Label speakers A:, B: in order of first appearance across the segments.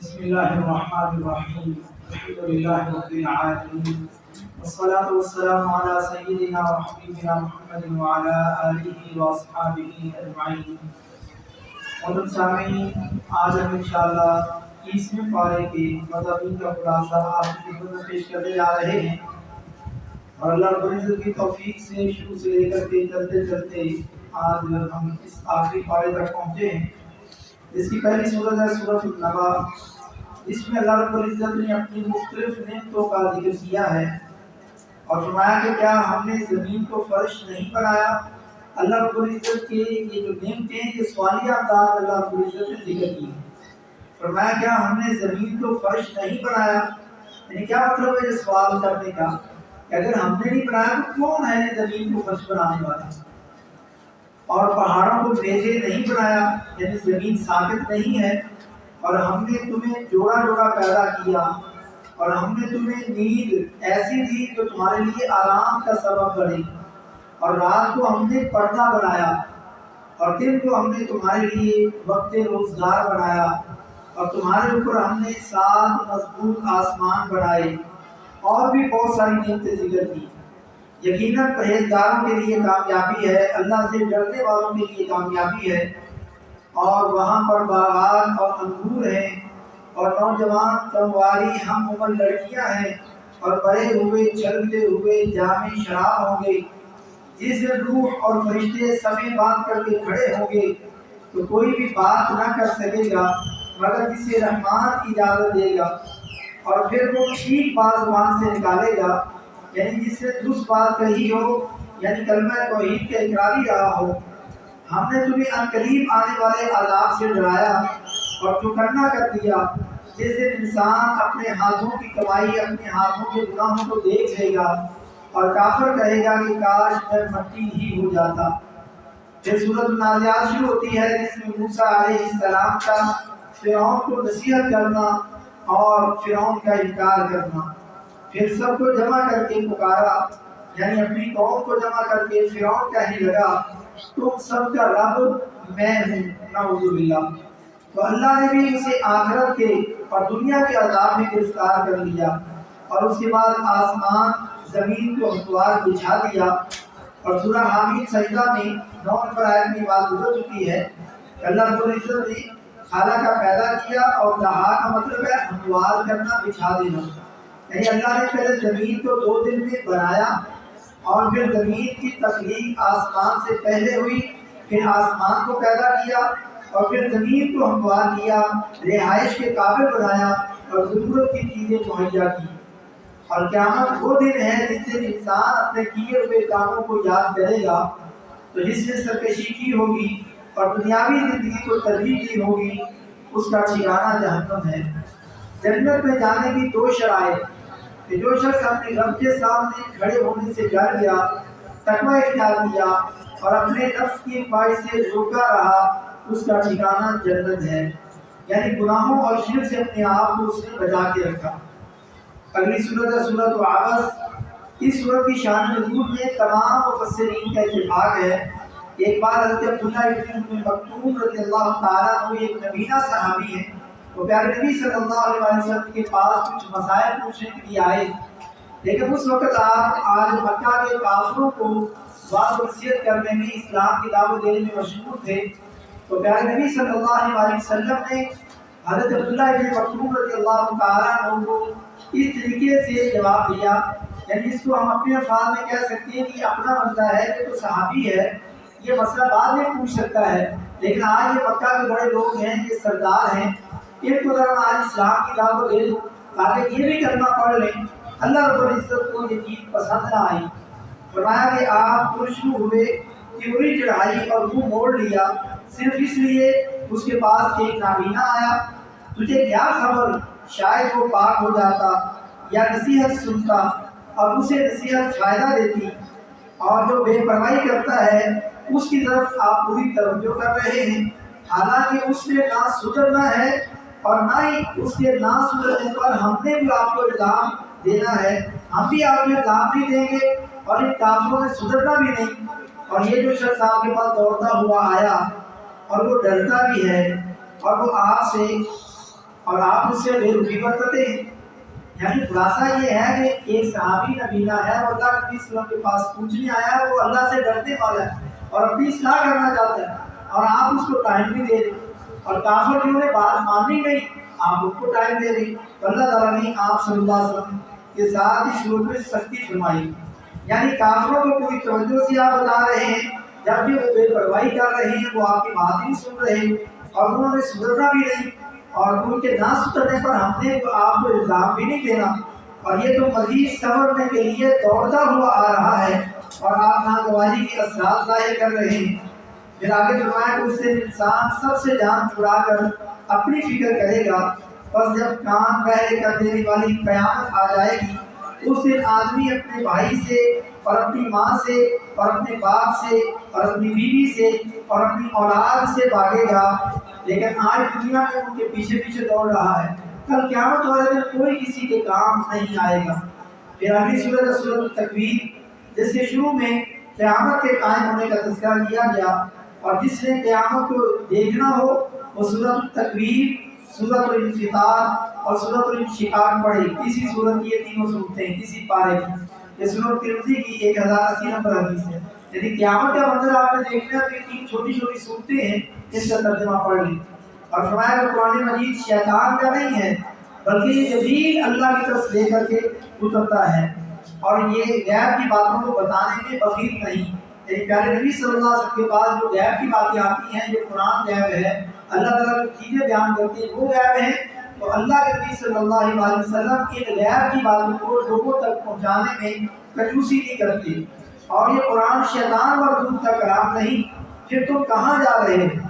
A: بسم الله الرحمن الرحيم. الحمد لله رب العالمين، والصلاة والسلام على سيدنا وحبيبنا محمد وعلى آله وأصحابه أجمعين. محترم سامعین، آج ہم انشاءاللہ 30ویں پارے کے مضامین کا خلاصہ آپ کی خدمت میں پیش کرنے جا رہے ہیں، اور اللہ رب العزت کی توفیق سے شروع سے لے کر کے چلتے چلتے آج ہم اس آخری پارے تک پہنچے ہیں، جس کی پہلی صورت ہے سورۃ النبا، جس میں اللہ رب العزت نے اپنی مختلف نعمتوں کا ذکر کیا ہے اور فرمایا کہ کیا ہم نے زمین کو فرش نہیں بنایا۔ اللہ رب العزت کے یہ جو نعمتیں ہیں یہ سوالیہ انداز اللہ رب العزت نے ذکر کی، فرمایا کیا ہم نے زمین کو فرش نہیں بنایا، یعنی کیا مطلب ہے یہ سوال کرنے کا کہ اگر ہم نے نہیں بنایا تو کون ہے زمین کو فرش بنانے والا، اور پہاڑوں کو میزیں نہیں بنایا، یعنی زمین ثابت نہیں ہے، اور ہم نے تمہیں جوڑا جوڑا پیدا کیا، اور ہم نے تمہیں نیند ایسی دی جو تمہارے لیے آرام کا سبب بنے، اور رات کو ہم نے پردہ بنایا، اور دن کو ہم نے تمہارے لیے وقت روزگار بنایا، اور تمہارے اوپر ہم نے 7 مضبوط آسمان بنائے، اور بھی بہت ساری نعمتیں ذکر کی۔ یقیناً پرہیزگاروں کے لیے کامیابی ہے، اللہ سے ڈرنے والوں کے لیے کامیابی ہے، اور وہاں پر باغات اور انگور ہیں، اور نوجوان کنواری ہم عمر لڑکیاں ہیں، اور بڑے ہوئے چلتے ہوئے جامع شراب ہوں گے، جس میں روح اور فرشتے صفیں باندھ کر کے کھڑے ہوں گے، تو کوئی بھی بات نہ کر سکے گا مگر جسے رحمان اجازت دے گا، اور پھر وہ ٹھیک بات زبان سے نکالے گا، یعنی جس سے درست بات کہی ہو، یعنی کلمہ توحید کے اقراری رہا ہو۔ ہم نے تمہیں عنقریب آنے والے عذاب سے ڈرایا اور چوکنا کر دیا، جس دن انسان اپنے ہاتھوں کی کمائی، اپنے ہاتھوں کے گناہوں کو دیکھ لے گا، اور کافر کہے گا کہ کاش میں مٹی ہی ہو جاتا۔ پھر سورۃ النازعات شروع ہوتی ہے، جس میں موسیٰ علیہ السلام کا فرعون کو نصیحت کرنا اور فرعون کا انکار کرنا۔ پھر سب کو جمع کر کے پکارا، یعنی اپنی قوم کو جمع کر کے فرعون کہنے لگا تم سب کا رب میں ہوں، نعوذ باللہ۔ تو اللہ نے بھی اسے آخرت کے اور دنیا کے عذاب میں گرفتار کر لیا، اور اس کے بعد آسمان زمین کو ہموار بچھا دیا، اور سورہ حامیم سجدہ میں 9 نمبر آیت میں بات گزر چکی ہے کہ اللہ رب العزت نے خالہ کا پیدا کیا، اور دہا کا مطلب ہے ہموار کرنا، بچھا دینا، یعنی اللہ نے پہلے زمین کو 2 دن میں بنایا، اور پھر زمین کی تخلیق آسمان سے پہلے ہوئی، پھر آسمان کو پیدا کیا، اور پھر زمین کو ہموار کیا، رہائش کے قابل بنایا، اور ضرورت کی چیزیں مہیا کی۔ اور قیامت وہ دن ہے جس دن انسان اپنے کیے ہوئے کاموں کو یاد کرے گا، تو جس نے سرکشی کی ہوگی اور دنیاوی زندگی کو ترجیح دی ہوگی، اس کا ٹھکانہ جہنم ہے۔ جنت میں جانے کی 2 شرائط کہ جو شخص اپنے رب کے سامنے کھڑے ہونے سے ڈر گیا، تقوی اختیار کیا، اور اپنے نفس کی خواہش سے روکا رہا، اس کا ٹھکانہ جنت ہے، یعنی گناہوں اور شرک سے اپنے آپ کو اس نے بچا کے رکھا۔ اگلی صورت ہے سورۃ العبس۔ اس صورت کی شان نزول میں تمام مفسرین کا اتفاق ہے۔ ایک بار حضرت عبداللہ ابن ام مکتوم رضی اللہ تعالیٰ عنہ ایک نبینا صحابی ہیں، وہ پیارے نبی صلی اللہ علیہ وسلم کے پاس کچھ مسائل پوچھنے کے لیے آئے، لیکن اس وقت آپ آج مکہ کے کافروں کو وعظ و نصیحت کرنے میں، اسلام کی دعوت دینے میں مشغول تھے۔ تو پیارے نبی صلی اللہ علیہ وسلم نے حضرت عبداللہ ابن مکتوم رضی اللہ تعالیٰ عنہ کو اس طریقے سے جواب دیا، یعنی اس کو ہم اپنے الفاظ میں کہہ سکتے ہیں کہ اپنا بندہ ہے، یہ تو صحابی ہے، یہ مسئلہ بعد میں پوچھ سکتا ہے، لیکن آج یہ مکہ کے بڑے لوگ ہیں، یہ سردار ہیں، ان کو ذرا آج اسلام کی دعوت دے دو تاکہ یہ بھی کلمہ پڑھ لیں۔ اللہ رب العزت کو یہ چیز پسند نہ آئی، فرمایا کہ آپ پرشو ہوئے، تیوری چڑھائی اور منہ موڑ لیا، صرف اس لیے اس کے پاس ایک نابینا آیا، تجھے کیا خبر، شاید وہ پاک ہو جاتا یا نصیحت سنتا اور اسے نصیحت فائدہ دیتی، اور جو بے پرواہی کرتا ہے اس کی طرف آپ پوری توجہ کر رہے ہیں، حالانکہ اس نے نہ سدھرنا ہے اور نہ ہی اس کے نہ سدھرنے پر ہم نے بھی آپ کو الزام دینا ہے، ہم بھی آپ کو الزام نہیں دیں گے، اور ان کافروں نے سدھرنا بھی نہیں۔ اور یہ جو شخص آپ کے پاس دوڑتا ہوا آیا اور وہ ڈرتا بھی ہے، اور وہ آپ سے اور آپ اس سے بے رخی برتتے ہیں۔ یعنی خلاصہ یہ ہے کہ ایک صحابی نبینا ہے، اور اللہ کے نبی صلی اللہ علیہ وسلم کے پاس پوچھنے آیا ہے، وہ اللہ سے ڈرنے والا ہے اور اپنی اصلاح کرنا چاہتا ہے، اور آپ اس کو ٹائم نہیں دے رہے، اور کافر جنہوں نے بات مانی نہیں آپ اس کو ٹائم دے رہے۔ تو اللہ تعالیٰ نے آپ صلی اللہ علیہ وسلم کے ساتھ اس صورت میں سختی فرمائی، یعنی کافروں کو پوری توجہ سے آپ بتا رہے ہیں، جب بھی وہ بے پرواہی کر رہے ہیں، وہ آپ کی بات نہیں سن رہے ہیں اور انہوں نے سدھرنا بھی نہیں، اور ان کے نہ سدھرنے پر ہم نے تو آپ کو الزام بھی نہیں دینا، اور یہ تو مزید سنورنے کے لیے دوڑتا ہوا آ رہا ہے، اور آپ ناگواری کے اثرات ظاہر کر رہے ہیں۔ پھر آگے فرمایا کہ اس سے انسان سب سے جان چھڑا کر اپنی فکر کرے گا، بس جب کان پہلے کر دینے والی قیامت آ جائے گی، اس دن آدمی اپنے بھائی سے اور اپنی ماں سے اور اپنے باپ سے اور اپنی بیوی سے اور اپنی اولاد سے بھاگے گا، لیکن آج دنیا میں ان کے پیچھے پیچھے دوڑ رہا ہے، کل قیامت والے دن کوئی کسی کے کام نہیں آئے گا۔ پھر اگلی سورۃ سورۃ التکویر، جس کے شروع میں قیامت کے قائم ہونے کا تذکرہ کیا گیا، اور جس نے قیامت کو دیکھنا ہو وہ سورۃ التکویر، سورۃ الانفطار اور سورۃ الانشقاق پڑھے۔ کسی سورت یہ تینوں صورتیں کسی پارے کی، یہ سورۃ ترمذی کی 1080 نمبر حدیث ہے۔ یعنی قیامت کا منظر آپ نے دیکھنا ہے تو یہ تین چھوٹی چھوٹی صورتیں ہیں، اس کا ترجمہ پڑھ لیں۔ اور فرمایا کہ قرآن مجید شیطان کا نہیں ہے، بلکہ یہ جبریل اللہ کی طرف لے کر کے اترتا ہے، اور یہ غیب کی باتوں کو بتانے میں بخیل نہیں۔ یعنی پیارے نبی صلی اللہ علیہ وسلم کے پاس جو غیب کی باتیں آتی ہیں، جو قرآن غیب ہے، اللہ تعالیٰ جو چیزیں بیان کرتے ہیں وہ غیب ہیں، تو اللہ کے نبی صلی اللہ علیہ وسلم ان غیب کی باتوں کو لوگوں تک پہنچانے میں کنجوسی نہیں کرتے۔ اور یہ قرآن شیطان مردود کا کلام نہیں، پھر تم کہاں جا رہے ہو؟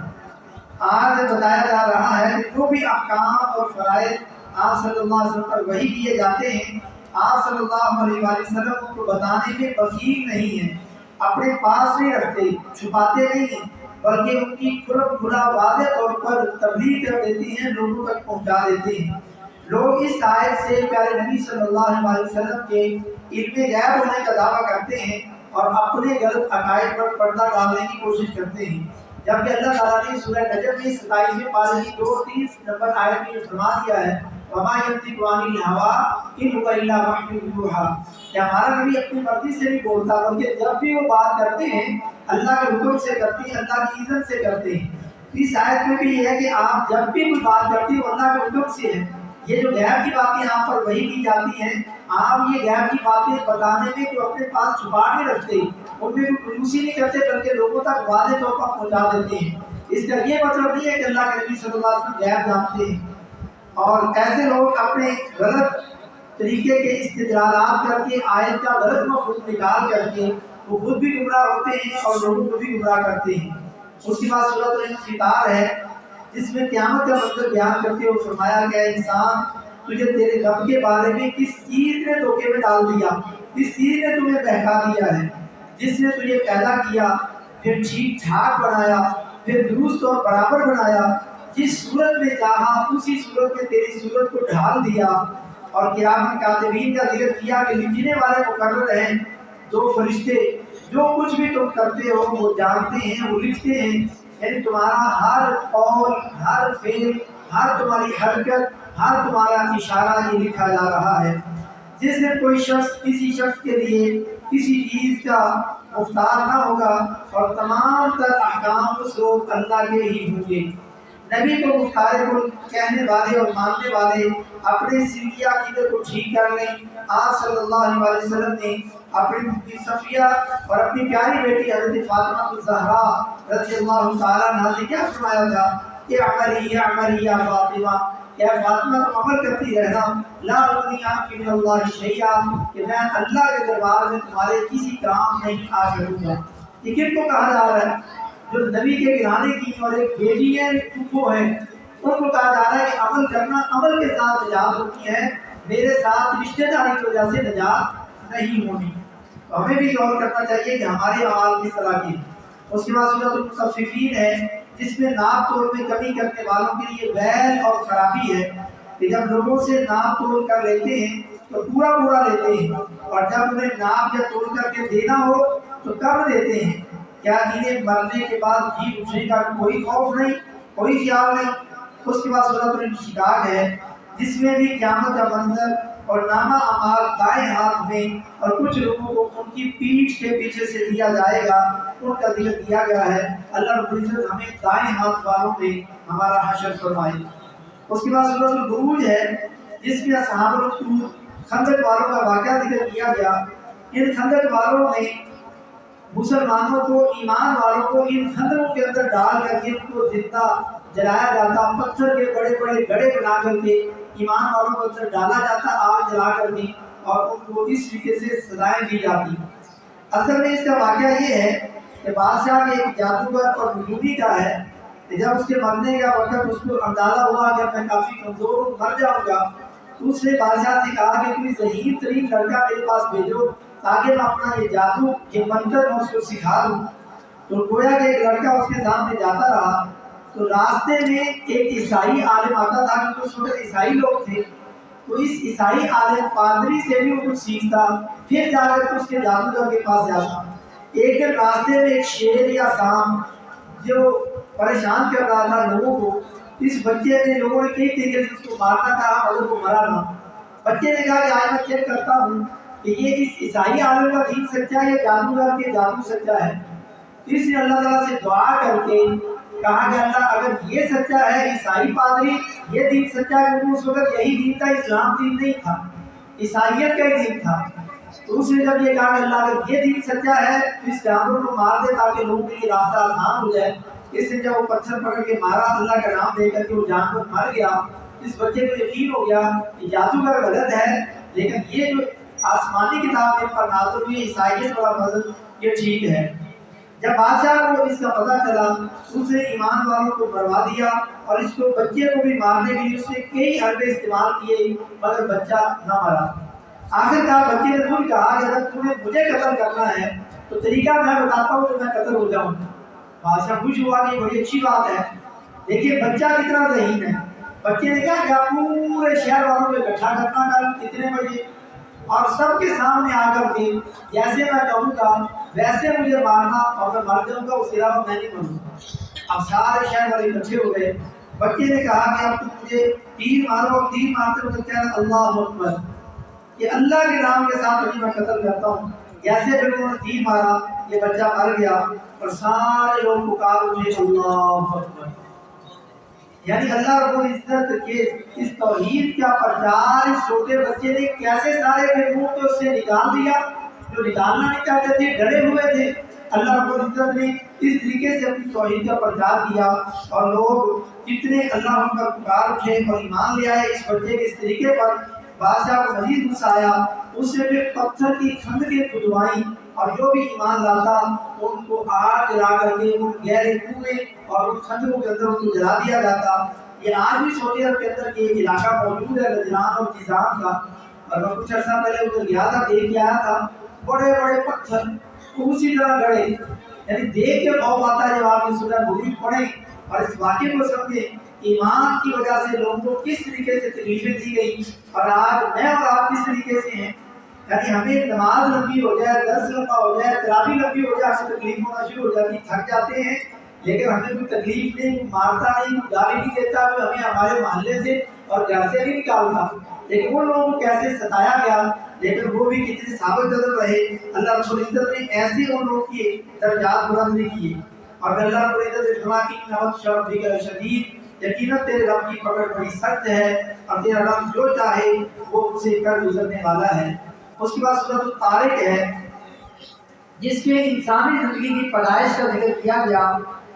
A: آج بتایا جا رہا ہے کہ جو بھی احکام اور فرائض آپ صلی اللہ علیہ وسلم پر وحی کیے جاتے ہیں، آپ صلی اللہ علیہ وسلم ان کو بتانے میں بخیل نہیں ہیں، اپنے پاس نہیں رکھتے، چھپاتے نہیں ہیں، بلکہ ان کی کھلم کھلا واضح طور پر تبلیغ کر دیتے ہیں، لوگوں تک پہنچا دیتے ہیں۔ لوگ اس آیت سے پیارے نبی صلی اللہ علیہ وسلم کے علم غیب ہونے کا دعویٰ کرتے ہیں اور اپنے غلط عقائد پر پردہ ڈالنے کی کوشش کرتے ہیں، جبکہ اللہ تعالیٰ نے سورہ نجم میں 27ویں پارے کی 2-3 نمبر آیت میں فرما دیا ہے، وَمَا يَنطِقُ عَنِ الْهَوَىٰ إِنْ هُوَ إِلَّا وَحْيٌ يُوحَىٰ، کہ ہمارا نبی اپنی مرضی سے نہیں بولتا، بلکہ جب بھی وہ بات کرتے ہیں اللہ کے حکم سے کرتے ہیں، اللہ کی اذن سے کرتے ہیں۔ اس آیت میں بھی یہ ہے کہ آپ جب بھی کوئی بات کرتے ہیں وہ اللہ کے حکم سے ہے۔ یہ جو غیب کی باتیں آپ پر وحی کی جاتی ہیں، آپ یہ غیب کی باتیں بتانے میں جو اپنے پاس چھپا نہیں رکھتے، ان میں کوئی کنجوسی نہیں کرتے، بلکہ لوگوں تک واضح طور پر پہنچا دیتے ہیں۔ اس کا یہ مطلب نہیں ہے کہ اللہ کے نبی صلی اللہ علیہ وسلم غیب جانتے ہیں، اور ایسے لوگ اپنے غلط طریقے کے استدلالات کر کے آیت کا غلط مفہوم نکال کر کے وہ خود بھی گمراہ ہوتے ہیں اور لوگوں کو بھی گمراہ کرتے ہیں۔ اس کے بعد سورۃ الانفطار ہے، جس میں قیامت کا منظر بیان کرتے ہوئے فرمایا گیا، انسان تجھے تیرے رب کے بارے میں کس چیز نے دھوکے میں ڈال دیا، کس چیز نے تمہیں بہکا دیا ہے، جس نے تجھے پیدا کیا، پھر ٹھیک ٹھاک بنایا، پھر درست اور برابر بنایا، جس صورت میں چاہا اسی صورت میں تیری صورت کو ڈھال دیا، اور کرام کاتبین کا ذکر کیا کہ لکھنے والے مقرر ہیں، دو فرشتے جو کچھ بھی تم کرتے ہو وہ جانتے ہیں، وہ لکھتے ہیں، یعنی تمہارا ہر قول، ہر فعل، ہر تمہاری حرکت، ہر تمہارا اشارہ یہ لکھا جا رہا ہے۔ جس دن کوئی شخص کسی شخص کے لیے کسی چیز کا مختار نہ ہوگا، اور تمام تر احکام اس روز اللہ کے ہی ہوں گے۔ نبی کو مختار کل کہنے والے اور ماننے والے اپنے سیدھی عقیدے کو ٹھیک کر لیں۔ آپ صلی اللہ علیہ وسلم نے اپنی بیٹی صفیہ اور اپنی پیاری بیٹی حضرت فاطمہ الزہرا رضی اللہ تعالیٰ عنہا سے کیا فرمایا تھا کہ اعملی یا فاطمہ، کہ فاطمہ تم عمل کرتی رہنا، لا اغنی عنک من اللہ شیئا، کہ میں اللہ کے دربار میں تمہارے کسی کام نہیں آ سکوں گا۔ یہ کن کو کہا جا رہا ہے؟ جو نبی کے گھرانے کی اور ایک بیٹی ہے، پھوپھو ہے، ان کو کہا جا رہا ہے کہ عمل کرنا، عمل کے ساتھ نجات ہوتی ہے، میرے ساتھ رشتہ داری کی وجہ سے نجات نہیں ہونی۔ تو ہمیں بھی غور کرنا چاہیے کہ ہمارے اعمال کس طرح کے۔ اس کے بعد سورۃ المطففین ہے، جس میں ناپ تول میں کمی کرنے والوں کے لیے ویل اور خرابی ہے، کہ جب لوگوں سے ناپ تول کر لیتے ہیں تو پورا پورا لیتے ہیں، اور جب انہیں ناپ یا تول کر کے دینا ہو تو کم دیتے ہیں۔ کیا انہیں مرنے کے بعد جی اٹھنے کا کوئی خوف نہیں، کوئی خیال نہیں؟ اس کے بعد سورۃ الانشقاق ہے جس میں بھی قیامت کا منظر اور نامہ اعمال دائیں ہاتھ میں اور کچھ لوگوں کو ان کی پیٹھ کے پیچھے سے دیا جائے گا، ان کا ذکر کیا گیا ہے۔ اللہ رب العزت ہمیں دائیں ہاتھ والوں میں ہمارا حشر فرمائے۔ اس کے بعد سورۃ البروج ہے جس میں اصحاب الاخدود خندق والوں کا واقعہ ذکر کیا گیا۔ ان خندق والوں نے مسلمانوں کو، ایمان والوں کو ان خندقوں کے اندر ڈال کر کے ان کو زندہ جلایا جاتا، پتھر کے بڑے بڑے گڑھے بنا کر کے ایمان والوں کو اندر ڈالا جاتا آگ جلا کر کے، اور ان کو اس طریقے سے سزائیں دی جاتی۔ اصل میں اس کا واقعہ یہ ہے کہ بادشاہ کے ایک جادوگر اور نجومی کا ہے کہ جب اس کے مرنے کا وقت اس کو اندازہ ہوا کہ میں کافی کمزور ہوں، مر جاؤں گا، تو اس نے بادشاہ سے کہا کہ کوئی ذہین ترین لڑکا میرے پاس بھیجو تاکہ میں اپنا یہ جادو، یہ منتر میں اس کو سکھا دوں۔ تو گویا کہ ایک لڑکا اس کے سامنے جاتا رہا، تو راستے میں ایک عیسائی عالم آتا تھا، کیونکہ اس وقت عیسائی لوگ تھے، تو اس عیسائی عالم پادری سے بھی وہ کچھ سیکھتا، پھر جا کر اس کے جادوگر کے پاس جاتا۔ ایک دن راستے میں ایک شیر یا سام جو پریشان کر رہا تھا لوگوں کو، اس بچے نے، لوگوں نے کئی طریقے سے اس کو مارنا کہا مگر وہ مرا نہ۔ بچے نے کہا کہ آج میں چیک کرتا ہوں کہ یہ اس عیسائی عالم کا دین سچا ہے یا جادوگر کے جادو سچا ہے۔ اس نے اللہ تعالیٰ سے دعا کر کے کہا کہ اللہ اگر یہ سچا ہے، عیسائی پادری یہ دین سچا ہے، کیونکہ اس وقت یہی دین تھا، اسلام دین نہیں تھا، عیسائیت کا ہی دین تھا۔ تو اس نے جب یہ کہا کہ اللہ اگر یہ دین سچا ہے تو اس جانور کو مار دے تاکہ لوگوں کے لیے راستہ آسان ہو جائے۔ اس نے جب وہ پتھر پکڑ کے مارا، اللہ کا نام دے کر کے وہ جانور مر گیا۔ اس بچے کو یقین ہو گیا کہ جادوگر غلط ہے، لیکن یہ جو آسمانی کتاب کے پر نازل ہوئی عیسائیت والا فضل یہ ٹھیک ہے۔ جب بادشاہ کو اس کا پتہ چلا، اس نے ایمان والوں کو مروا دیا اور اس کو بچے کو بھی مارنے کے لیے اس نے کئی حربے استعمال کیے مگر بچہ نہ مرا۔ آخر کار بچے نے خود کہا کہ اگر تمہیں مجھے قتل کرنا ہے تو طریقہ میں بتاتا ہوں تو میں قتل ہو جاؤں۔ بادشاہ خوش ہوا کہ بڑی اچھی بات ہے۔ دیکھیے بچہ کتنا ذہین ہے۔ بچے نے کہا کہ آپ پورے شہر والوں کو اکٹھا کرنا کل کتنے بجے، اور سب کے سامنے آ کر کے جیسے میں کہوں گا ویسے مجھے مارنا، اور میں مر جاؤں گا اس کے علاوہ میں نہیں مروں گا۔ اب سارے شہر والے اکٹھے ہو گئے۔ بچے نے کہا کہ اب تم مجھے تیر مارو، اور تیر مارتے وقت کہنا اللہ اکبر، کہ اللہ کے نام کے ساتھ ابھی میں قتل کرتا ہوں۔ جیسے پھر انہوں نے تیر مارا، یہ بچہ مر گیا اور سارے لوگ پکار اٹھے اللہ اکبر۔ یعنی اللہ رب العزت کے اس توحید کا پرچار اس چھوٹے بچے نے کیسے سارے کے منہ پہ اس سے نکال دیا، جو نکالنا نہیں چاہتے تھے، ڈرے ہوئے تھے۔ اللہ رب العزت نے اس طریقے سے اپنی توحید کا پرچار کیا اور لوگ جتنے اللہ ان پر پکار اٹھے اور ایمان لے آئے اس بچے کے اس طریقے پر۔ بادشاہ کو مزید غصہ آیا، اس سے پھر پتھر کی خندقیں کھدوائیں اور جو بھی ایمان لاتا ان کو آگ جلا کر کے ان گہرے کنویں اور ان خندقوں کے اندر ان کو جلا دیا جاتا۔ یہ آج بھی سعودی عرب کے اندر یہ علاقہ موجود ہے، لجران اور جیزان کا، اور میں کچھ عرصہ پہلے ادھر گیا تھا، دیکھ کے آیا تھا، بڑے بڑے پتھر اسی طرح گڑے، یعنی دیکھ کے خوف آتا ہے جب آپ اس سورہ ملک پڑھیں اور اس واقعے کو سمجھیں۔ ایمان کی وجہ سے لوگوں کو کس طریقے سے تکلیفیں دی گئی، اور آج میں اور آپ کس طریقے سے ہیں۔ یعنی ہمیں نماز لمبی ہو جائے، درس لمبا ہو جائے، تراویح لمبی ہو جائے، ہمیں تکلیف ہونا شروع ہو جاتی، تھک جاتے ہیں، لیکن ہمیں کوئی تکلیف نہیں، کوئی مارتا نہیں، کوئی گالی نہیں دیتا، کوئی ہمیں ہمارے محلے سے اور گھر سے نہیں نکالتا۔ لیکن ان لوگوں کو کیسے ستایا گیا، لیکن وہ بھی کتنے ثابت قدم رہے۔ اللہ رب العزت نے ایسے ان لوگوں کے درجات بلند نہیں کیے، اور اللہ رب العزت نے فرمایا کہ نبت شرف شدید، یقیناً تیرے رب کی پکڑ بڑی سخت ہے، اور تیرا رب جو چاہے وہ اسے کر گزرنے والا ہے۔ اس کے بعد سورۃ الطارق ہے جس میں انسانی زندگی کی پیدائش کا ذکر کیا گیا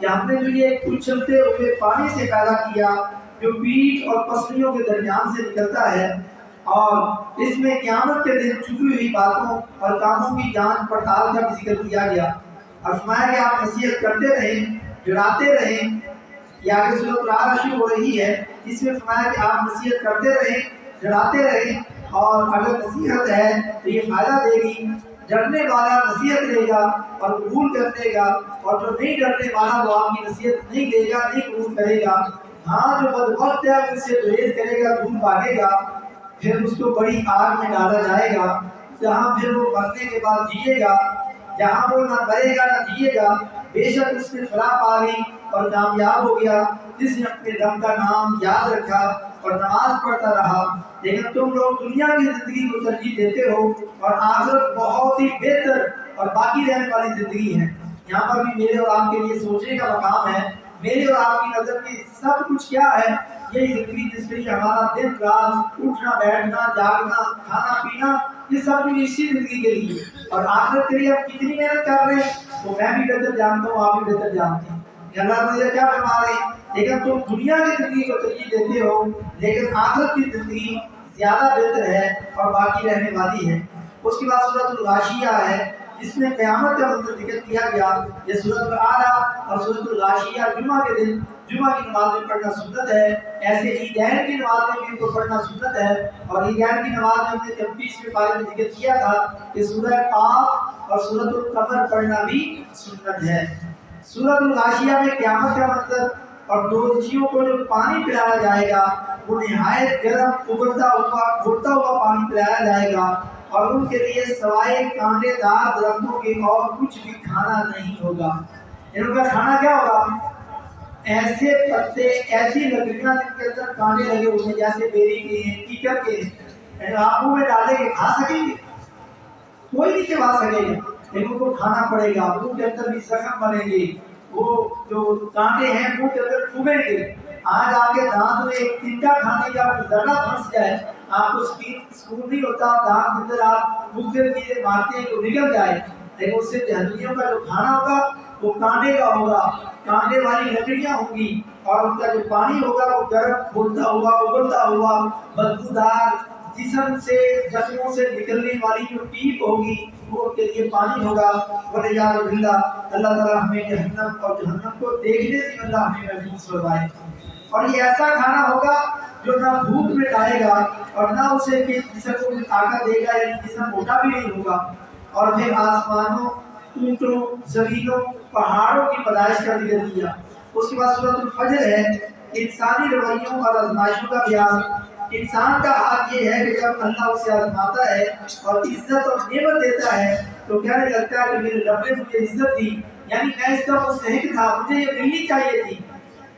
A: کہ ہم نے جو یہ اچھلتے ہوئے پانی سے پیدا کیا جو پیٹھ اور پسلیوں کے درمیان سے نکلتا ہے، اور اس میں قیامت کے دن چھپی ہوئی باتوں اور کاموں کی جانچ پڑتال کا بھی ذکر کیا گیا، اور فرمایا کہ آپ نصیحت کرتے رہیں، جڑاتے رہیں۔ یہ آگے سورۃ العراف شروع ہو رہی ہے، اس میں فرمایا کہ آپ نصیحت کرتے رہیں، جڑاتے رہیں، اور اگر نصیحت ہے تو یہ فائدہ دے گی۔ ڈرنے والا نصیحت لے گا اور قبول کر لے گا، اور جو نہیں ڈرنے والا وہ آپ کی نصیحت نہیں دے گا، نہیں قبول کرے گا۔ ہاں جو بدبخت ہے اس سے گریز کرے گا، دور بھاگے گا، پھر اس کو بڑی آگ میں ڈالا جائے گا، جہاں پھر وہ مرنے کے بعد جیے گا، جہاں وہ نہ مرے گا نہ جیے گا۔ بے شک اس نے فلاح پا لی اور کامیاب ہو گیا جس نے اپنے رب کا نام یاد رکھا اور نماز پڑھتا رہا۔ لیکن تم لوگ دنیا کی زندگی کو ترجیح دیتے ہو اور آخرت بہت ہی بہتر اور باقی رہنے والی زندگی ہے۔ یہاں پر بھی میرے اور آپ کے لیے سوچنے کا مقام ہے۔ میرے اور آپ کی نظر میں سب کچھ کیا ہے؟ یہی زندگی جس کے لیے ہمارا دن رات اٹھنا بیٹھنا جاگنا کھانا پینا، یہ سب کچھ اسی زندگی کے لیے، اور آخرت کے لیے ہم کتنی محنت کر رہے ہیں وہ میں بھی بہتر جانتا ہوں، آپ بھی بہتر جانتے ہیں کہ اللہ تعالیٰ کیا فرما رہے ہیں۔ لیکن تم دنیا کی زندگی کو ترجیح دیتے ہو، لیکن آخرت کی زندگی زیادہ بہتر ہے اور باقی رہنے والی ہے۔ اس کے بعد سورۃ الغاشیہ ہے جس میں قیامت کا منظر ذکر کیا گیا۔ یہ سورۃ الاعلیٰ اور سورۃ الغاشیہ جمعہ کے دن جمعہ کی نماز میں پڑھنا سنت ہے، ایسے عیدین کی نماز میں بھی ان کو پڑھنا سنت ہے۔ اور عیدین کی نماز میں ہم نے 26ویں پارے میں ذکر کیا تھا کہ سورہ قاف اور سورۃ القمر پڑھنا بھی سنت ہے۔ سورۃ الغاشیہ میں قیامت کا منظر اور دوزخیوں کو جو پانی پلایا جائے گا وہ نہایت گرم ابلتا ہوا گھلتا ہوا پانی پلایا جائے گا، اور ان کے لیے سوائے کانٹے دار درختوں کے اور کچھ بھی کھانا نہیں ہوگا۔ ان کا کھانا کیا ہوگا؟ ایسے پتے ایسی لکڑیاں جن کے اندر کانٹے لگے ہوئے ہیں، جیسے بیری کے ہیں کیکر کے ہیں، آپ منہ میں ڈالیں گے کھا سکیں گے؟ کوئی نہیں چبا سکے گا، لیکن ان کو کھانا پڑے گا۔ منہ کے اندر بھی زخم بنیں گے، وہ جو کانٹے ہیں منہ کے اندر چبھیں گے۔ آج آپ کے دانت میں ایک تنکا کھانے کا ذرہ پھنس جائے، آپ کو سکون نہیں ہوتا، دانت کے اندر آپ مختلف چیزیں مارتے ہیں تو نکل جائے، لیکن اس سے جہنمیوں کا جو کھانا ہوگا وہ کانٹے کا ہوگا، کانٹے والی لکڑیاں ہوں گی، اور ان کا جو پانی ہوگا وہ گرم کھولتا ہوا ابلتا ہوا بدبودار جسم سے زخموں سے نکلنے والی جو ٹیپ ہوگی وہ ان کے لیے پانی ہوگا۔ وَلِعِيَاذُ بِاللَّهِ، اللہ تعالیٰ ہمیں جہنم اور جہنم کو دیکھنے سے اللہ ہمیں محفوظ فرمائے۔ اور یہ ایسا کھانا ہوگا جو نہ بھوک مٹائے گا اور نہ اسے جسم کو طاقت دے گا، یعنی جسم موٹا بھی نہیں ہوگا۔ اور پھر آسمانوں، اونٹوں، زمینوں، پہاڑوں کی پیدائش کا ذکر کیا۔ اس کے بعد سورۃ الفجر ہے، انسانی رویوں اور آزمائشوں کا بیان۔ انسان کا حال یہ ہے کہ جب اللہ اسے آزماتا ہے اور عزت اور نعمت دیتا ہے تو کہنے لگتا ہے کہ میرے رب نے مجھے عزت دی، یعنی میں اس کا مستحق تھا، مجھے یہ ملنی چاہیے تھی۔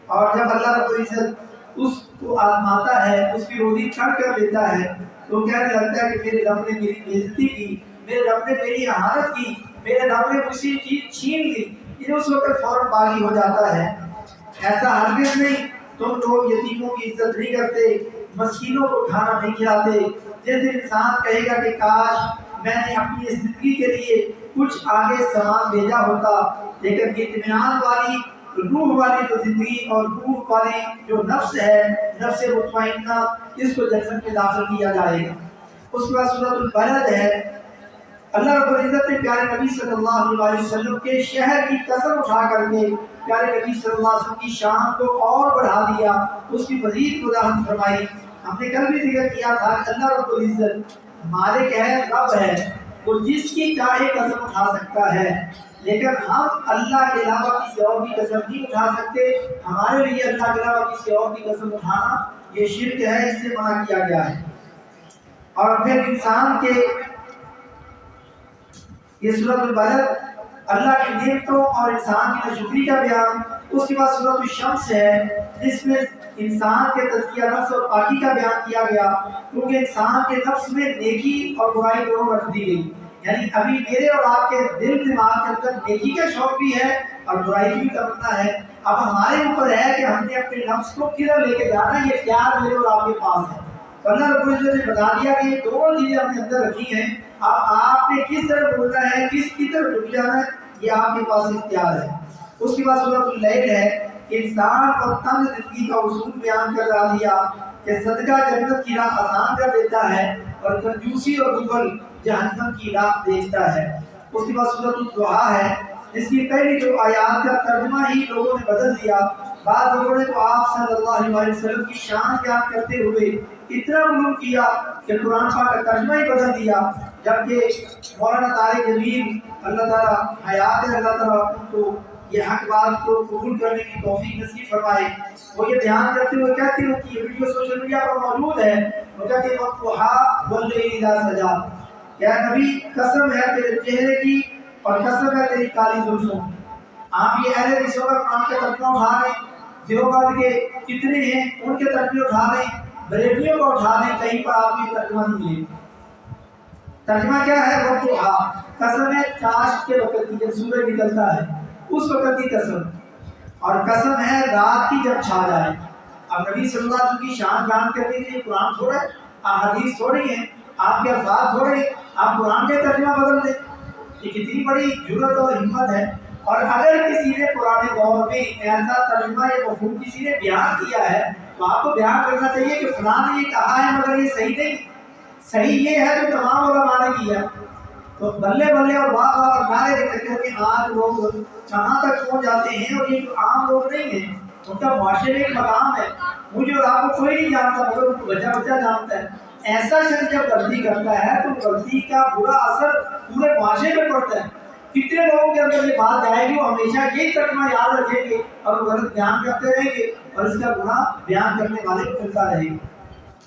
A: اور جب اللہ رب العزت اس کو آزماتا ہے، اس کی روزی چھڑ کر دیتا ہے تو کہنے لگتا ہے کہ میرے رب نے میری بے عزتی کی، میرے رب نے میری اہانت کی، میرے رب نے مجھ سے چیز چھین لی، یہ اس وقت فوراً باغی ہو جاتا ہے۔ ایسا ہرگز نہیں، تم لوگ یتیموں کی عزت نہیں کرتے، مسکینوں کو کھانا نہیں کھلاتے۔ جس دن انسان کہے گا کہ کاش میں نے اپنی زندگی کے لیے کچھ آگے سامان بھیجا ہوتا، لیکن اطمینان والی روح والی جو زندگی اور روح والی جو نفس ہے، نفس مطمئنہ، اس کو جنت میں داخل کیا جائے گا۔ اس کے بعد سورۃ البلد ہے۔ اللہ رب العزت نے پیارے نبی صلی اللہ علیہ وسلم کے شہر کی قسم اٹھا کر کے پیارے نبی صلی اللہ علیہ وسلم کی شان کو اور بڑھا دیا، اس کی مزید وضاحت فرمائی۔ ہم نے کل بھی ذکر کیا تھا کہ اللہ رب العزت مالک ہے، رب ہے، وہ جس کی چاہے قسم اٹھا سکتا ہے، لیکن ہم اللہ کے علاوہ کسی اور کی قسم نہیں اٹھا سکتے۔ ہمارے لیے اللہ کے علاوہ کسی اور کی قسم اٹھانا یہ شرک ہے، اس سے منع کیا گیا ہے۔ اور پھر انسان کے یہ سورۃ البلد اللہ کی نعمتوں اور انسان کی ناشکری کا بیان۔ اس کے بعد سورۃ الشمس ہے جس میں انسان کے تزکیہ نفس اور پاکی کا بیان کیا گیا، کیونکہ انسان کے نفس میں نیکی اور برائی دونوں رکھ دی گئی، یعنی ابھی میرے اور آپ کے دل دماغ کے اندر نیکی کا شوق بھی ہے اور برائی کی بھی تمنا ہے۔ اب ہمارے اوپر ہے کہ ہم نے اپنے نفس کو کدھر لے کے جانا، یہ اختیار میرے اور آپ کے پاس ہے۔ اللہ رب العزت نے بتا دیا کہ یہ دونوں چیزیں ہم نے اندر رکھی ہیں، اب آپ نے کس طرح بولنا ہے، کس کی طرف جھک جانا ہے، یہ آپ کے پاس اختیار ہے۔ اس کے بعد سورۃ اللیل ہے، انسان اور تنگ زندگی کا اصول بیان کر رہا دیا کہ صدقہ جنت کی راہ آسان کر دیتا ہے اور کنجوسی اور بخل جہنم کی راہ دیکھتا ہے۔ اس کے بعد سورۃ الضحیٰ ہے جس کی پہلی جو آیات کا ترجمہ ہی لوگوں نے بدل دیا۔ بعض لوگوں نے تو آپ صلی اللہ علیہ وسلم کی شان بیان کرتے ہوئے اتنا غلو کیا کہ قرآن پاک کا ترجمہ ہی بدل دیا، جبکہ مولانا طارق جمیل اللہ تعالیٰ حیات ہے، اللہ تعالیٰ ان کو یہ حق بات کو قبول کرنے کی توفیق نصیب فرمائے۔ وہ یہ بیان کرتے ہوئے کہتے ہیں کہ یہ ویڈیو سوشل میڈیا پر موجود ہے، وہ کہتے ہیں وَالضُّحَىٰ وَاللَّيْلِ إِذَا سَجَىٰ، کہ نبی قسم ہے تیرے چہرے کی اور قسم ہے تیری کالی زلفوں کی۔ آپ یہ اہل حدیثوں کا قرآن کا ترجمہ اٹھا لیں، دیوبند کے کتنے ہیں ان کے ترجمے اٹھا لیں، بریلویوں کو اٹھا لیں، کہیں پر آپ یہ ترجمہ نہیں ملے گا۔ ترجمہ کیا ہے؟ وضحیٰ، قسم ہے چاشت کے وقت کی، جب سورج نکلتا ہے اس وقت کی قسم، اور قسم ہے رات کی جب چھا جائے۔ اب نبی صلی اللہ علیہ وسلم کی شان بیان کرنے کے لیے قرآن تھوڑا ہے، احادیث تھوڑی ہیں، آپ کے الفاظ تھوڑے ہیں، آپ قرآن کے ترجمہ بدل دیں۔ یہ کتنی بڑی جرأت اور ہمت ہے۔ اور اگر کسی نے قرآن دور میں ایسا ترجمہ یا مفہوم کسی نے بیان کیا ہے تو آپ کو بیان کرنا چاہیے کہ فلاں نے یہ کہا ہے مگر یہ صحیح نہیں، صحیح یہ ہے جو تمام علماء نے کیا۔ تو بلے بلے اور واہ واہ اور نعرے دیتے کہ آج لوگ کہاں تک پہنچ جاتے ہیں، اور یہ جو عام لوگ نہیں ہیں ان کا معاشرے میں ایک مقام ہے، مجھے اور آپ کو کوئی نہیں جانتا مگر ان کو بچہ بچہ جانتا ہے۔ ایسا شخص جب غلطی کرتا ہے تو غلطی کا برا اثر پورے معاشرے پہ پڑتا ہے۔ کتنے لوگوں کے اندر یہ بات جائے گی، وہ ہمیشہ یہی ترجمہ یاد رکھیں گے اور وہ غلط بیان کرتے رہیں گے اور اس کا گناہ بیان کرنے والے کو ملتا رہے گا۔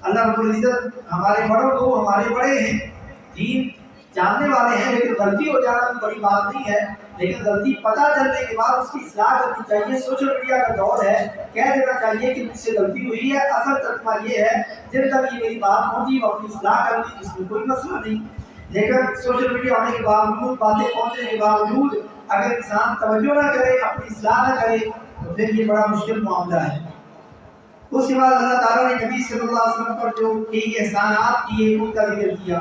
A: اللہ رب العزت ہمارے بڑوں کو، ہمارے بڑے ہیں، دین جاننے والے ہیں، لیکن غلطی ہو جانا تو بڑی بات نہیں ہے، لیکن غلطی پتہ چلنے کے بعد اس کی اصلاح کرنی چاہیے۔ سوشل میڈیا کا دور ہے، کہہ دینا چاہیے کہ مجھ سے غلطی ہوئی ہے، اصل ترجمہ یہ ہے جب تک یہ میری بات پہنچی وہ اپنی اصلاح کر لی، اس میں کوئی مسئلہ نہیں۔ لیکن سوشل میڈیا ہونے کے باوجود، باتیں پہنچنے کے باوجود اگر انسان توجہ نہ کرے، اپنی اصلاح نہ کرے تو پھر یہ بڑا مشکل معاملہ ہے۔ اس کے بعد اللہ تعالیٰ نے نبی صلی اللہ علیہ وسلم پر جو کئی احسانات کیے ان کا ذکر کیا۔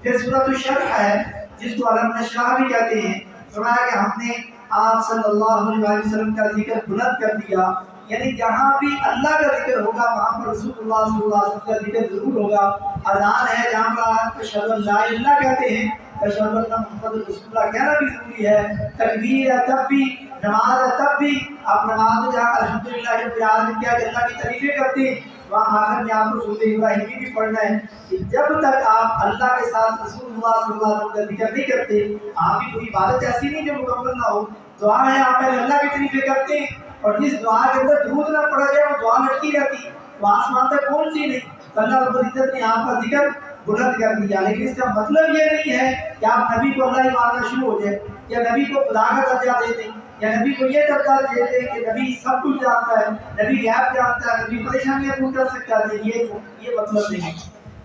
A: پھر سورۃ الشرح ہے جس کو علم نشرح بھی کہتے ہیں، فرمایا کہ ہم نے آپ صلی اللہ علیہ وسلم کا ذکر بلند کر دیا، یعنی جہاں بھی اللہ کا ذکر ہوگا وہاں پر رسول اللہ صلی اللہ علیہ وسلم کا ذکر ضرور ہوگا۔ اذان ہے جہاں پر آپ اشہد ان لا الہ الا اللہ کہتے ہیں، اشہد ان محمد رسول اللہ کہنا بھی ضروری ہے۔ تکبیر ہے تب بھی، نماز ہے تب بھی، آپ نماز میں جہاں الحمدللہ رب العالمین کیا کہ اللہ کی تعریفیں کرتے ہیں، وہاں آخر میں آپ کو سورۃ ابراہیمی بھی پڑھنا ہے کہ جب تک آپ اللہ کے ساتھ رسول اللہ صلی اللہ علیہ وسلم کا ذکر نہیں کرتے، آپ کی کوئی عبادت ایسی نہیں جو مکمل نہ ہو۔ دعا ہے آپ پہلے اللہ کی تعریفیں کرتے ہیں، اور جس دعا کے اندر درود نہ پڑھا جائے وہ دعا لٹکی رہتی، وہ آسمان تک پہنچتی نہیں۔ تو اللہ رب العزت نے آپ کا ذکر بلند کر دیا، لیکن اس کا مطلب یہ نہیں ہے کہ آپ نبی کو اللہ ہی ماننا شروع ہو جائے، یا نبی کو خدا کا درجہ دے دیں، یا نبی کو یہ درجہ دے دیں کہ نبی سب کچھ جانتا ہے، نبی غیب جانتا ہے، نبی پریشانیاں دور کر سکتا ہے۔ یہ مطلب نہیں ہے۔